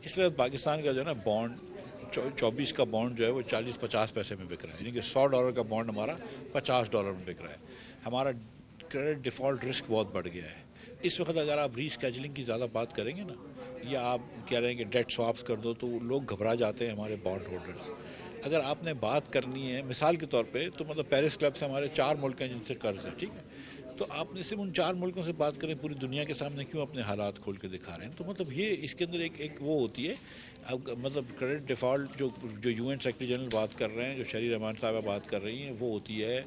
اس وقت پاکستان کا جو ہے نا بانڈ 24 کا بانڈ جو ہے وہ 40-50 پیسے میں بک رہا ہے، یعنی کہ $100 کا بانڈ ہمارا $50 میں بک رہا ہے. ہمارا کریڈٹ ڈیفالٹ رسک بہت بڑھ گیا ہے. اس وقت اگر آپ ری اسکیجولنگ کی زیادہ بات کریں گے نا، یا آپ کہہ رہے ہیں کہ ڈیٹ سواپس کر دو، تو لوگ گھبرا جاتے ہیں ہمارے بانڈ ہولڈرز. اگر آپ نے بات کرنی ہے مثال کے طور پہ، تو مطلب پیرس کلب سے ہمارے 4 ملک ہیں جن سے قرض ہے، ٹھیک ہے، تو آپ نے صرف ان 4 ملکوں سے بات کریں، پوری دنیا کے سامنے کیوں اپنے حالات کھول کے دکھا رہے ہیں؟ تو مطلب یہ اس کے اندر ایک وہ ہوتی ہے. اب مطلب کریڈٹ ڈیفالٹ جو یو این سیکرٹری جنرل بات کر رہے ہیں، جو شہری رحمان صاحبہ بات کر رہی ہیں، وہ ہوتی ہے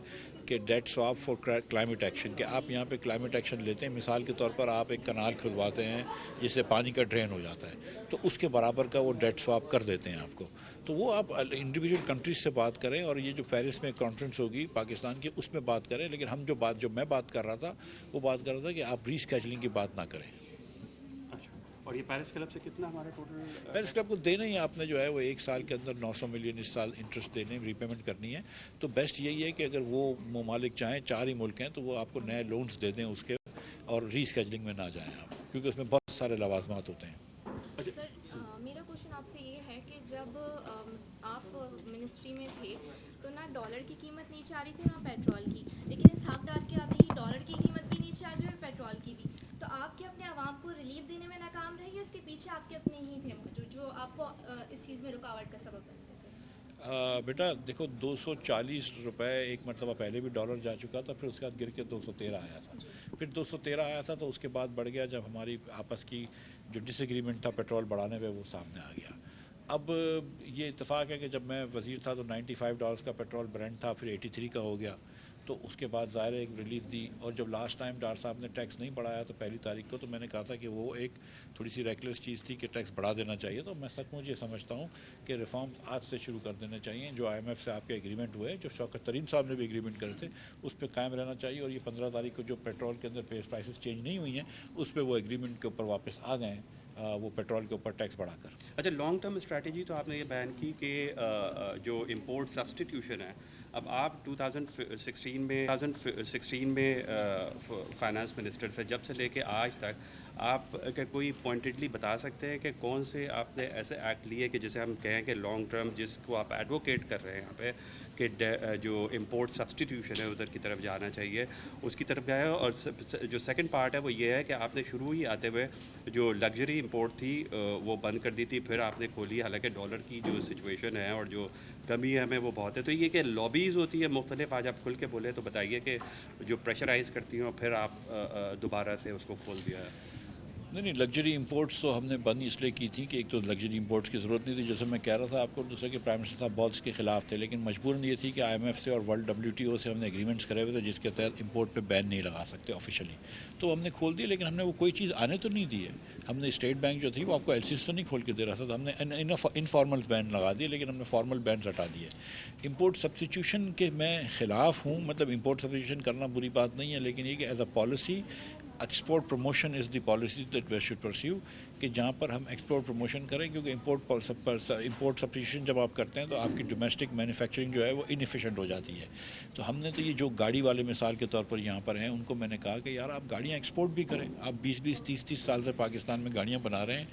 کہ debt swap for climate action, کہ آپ یہاں پہ کلائمیٹ ایکشن لیتے ہیں. مثال کے طور پر آپ ایک کنال کھلواتے ہیں جس سے پانی کا ڈرین ہو جاتا ہے، تو اس کے برابر کا وہ ڈیٹ سواپ کر دیتے ہیں آپ کو. تو وہ آپ انڈیویجول کنٹریز سے بات کریں، اور یہ جو پیرس میں کانفرنس ہوگی پاکستان کی، اس میں بات کریں. لیکن ہم جو میں بات کر رہا تھا، وہ بات کر رہا تھا کہ آپ ری اسکیجولنگ کی بات نہ کریں. اور یہ پیرس کلب سے کتنا ہمارا ٹوٹل؟ پیرس کلب کو دینا ہی آپ نے جو ہے وہ 1 سال کے اندر 900 ملین اس سال انٹرسٹ دینے، ری پیمنٹ کرنی ہے. تو بیسٹ یہی ہے کہ اگر وہ ممالک چاہیں، 4 ہی ملک ہیں، تو وہ آپ کو نئے لونز دے دیں اس کے، اور ری اسکیجولنگ میں نہ جائیں آپ، کیونکہ اس میں بہت سارے لوازمات ہوتے ہیں. سر میرا کوشچن آپ سے یہ ہے کہ جب آپ منسٹری میں تھے تو نہ ڈالر کی قیمت نیچے آ رہی تھی نہ پیٹرول کی، لیکن اسحاق ڈار کے آتے ہی ڈالر کی قیمت بھی نیچے آ رہی اور پیٹرول کی بھی. تو آپ کیا اپنے عوام کو ریلیف دینے میں ناکام رہے، یا اس کے پیچھے آپ کے اپنے ہی تھے جو آپ کو اس چیز میں رکاوٹ کا سبب بنتے تھے؟ بیٹا دیکھو، 240 روپے ایک مرتبہ پہلے بھی ڈالر جا چکا تھا، پھر اس کے بعد گر کے 213 آیا تھا. پھر 213 آیا تھا تو اس کے بعد بڑھ گیا جب ہماری آپس کی جو ڈس ایگریمنٹ تھا پیٹرول بڑھانے پہ، وہ سامنے آ گیا. اب یہ اتفاق ہے کہ جب میں وزیر تھا تو $95 کا پیٹرول برنٹ تھا، پھر 83 کا ہو گیا. تو اس کے بعد ظاہر ایک ریلیف دی. اور جب لاسٹ ٹائم ڈار صاحب نے ٹیکس نہیں بڑھایا تو 1 تاریخ کو، تو میں نے کہا تھا کہ وہ ایک تھوڑی سی ریکلیس چیز تھی کہ ٹیکس بڑھا دینا چاہیے. تو میں سچ مجھ یہ سمجھتا ہوں کہ ریفارمز آج سے شروع کر دینے چاہیے. جو IMF سے آپ کے ایگریمنٹ ہوئے، جو شوکت ترین صاحب نے بھی ایگریمنٹ کرے تھے، اس پہ قائم رہنا چاہیے. اور یہ 15 تاریخ کو جو پیٹرول کے اندر پرائسز چینج نہیں ہوئی ہیں، اس پہ وہ ایگریمنٹ کے اوپر واپس آ گئے ہیں، وہ پیٹرول کے اوپر ٹیکس بڑھا کر. اچھا، لانگ ٹرم اسٹریٹجی تو آپ نے یہ بیان کی کہ جو امپورٹ سبسٹیٹیوشن ہے، اب آپ 2016 میں فائنانس منسٹر سے، جب سے لے کے آج تک آپ کوئی پوائنٹڈلی بتا سکتے ہیں کہ کون سے آپ نے ایسے ایکٹ لیے کہ جسے ہم کہیں کہ لانگ ٹرم، جس کو آپ ایڈوکیٹ کر رہے ہیں یہاں پہ کہ جو امپورٹ سبسٹیٹیوشن ہے ادھر کی طرف جانا چاہیے، اس کی طرف گئے. اور جو سیکنڈ پارٹ ہے وہ یہ ہے کہ آپ نے شروع ہی آتے ہوئے جو لگژری امپورٹ تھی وہ بند کر دی تھی، پھر آپ نے کھولی. حالانکہ ڈالر کی جو سچویشن ہے اور جو کمی ہے ہمیں وہ بہت ہے. تو یہ کہ لابیز ہوتی ہے مختلف، آج آپ کھل کے بولے تو بتائیے کہ جو پریشرائز کرتی ہوں پھر آپ دوبارہ سے اس کو کھول دیا ہے. نہیں، لگژری امپورٹس تو ہم نے بند اس لیے کی تھی کہ ایک تو لگژری امپورٹس کی ضرورت نہیں تھی، جیسے میں کہہ رہا تھا آپ کو. دوسرا کہ پرائم منسٹر صاحب بہت اس کے خلاف تھے، لیکن مجبوراً یہ تھی کہ IMF سے اور ورلڈ WTO سے ہم نے ایگریمنٹس کرے ہوئے تھے جس کے تحت امپورٹ پہ بین نہیں لگا سکتے آفیشلی. تو ہم نے کھول دی، لیکن ہم نے وہ کوئی چیز آنے تو نہیں دی ہے. ہم نے اسٹیٹ بینک جو تھی وہ آپ کو LCs تو نہیں کھول کے دے رہا تھا، تو ہم نے انفارمل بین لگا دیے، لیکن ہم نے فارمل بینس ہٹا دیے. امپورٹ سبسٹیٹیوشن کے میں خلاف ہوں، مطلب امپورٹ سبسٹیٹیوشن کرنا بری بات نہیں ہے، لیکن یہ کہ as a policy export promotion is the policy that we should pursue, کہ جہاں پر ہم ایکسپورٹ پروموشن کریں. کیونکہ امپورٹ سبسٹیٹیوشن جب آپ کرتے ہیں تو آپ کی ڈومیسٹک مینوفیکچرنگ جو ہے وہ انیفیشینٹ ہو جاتی ہے. تو ہم نے تو یہ جو گاڑی والے مثال کے طور پر یہاں پر ہیں، ان کو میں نے کہا کہ یار آپ گاڑیاں ایکسپورٹ بھی کریں. آپ 20 30 سال سے پاکستان میں گاڑیاں بنا رہے ہیں،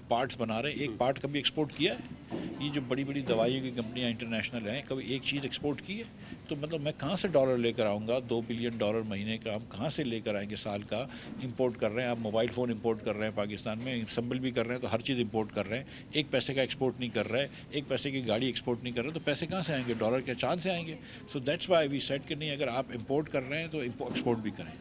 پارٹس بنا رہے ہیں. ایک پارٹ کبھی ایکسپورٹ کیا ہے؟ یہ جو بڑی بڑی دوائیوں کی کمپنیاں انٹرنیشنل ہیں، کبھی ایک چیز ایکسپورٹ کی ہے؟ تو مطلب میں کہاں سے ڈالر لے کر آؤں گا؟ $2 بلین مہینے کا ہم کہاں سے لے کر آئیں گے سال کا؟ امپورٹ کر رہے ہیں آپ، موبائل فون امپورٹ کر رہے ہیں پاکستان میں، اسمبل بھی کر رہے ہیں، تو ہر چیز امپورٹ کر رہے ہیں. 1 پیسے کا ایکسپورٹ نہیں کر رہے، 1 پیسے کی گاڑی ایکسپورٹ نہیں کر رہے، تو پیسے کہاں سے آئیں گے؟ ڈالر کے چاند سے آئیں گے. So that's why we said کہ نہیں، اگر آپ امپورٹ کر رہے ہیں تو ایکسپورٹ بھی کریں.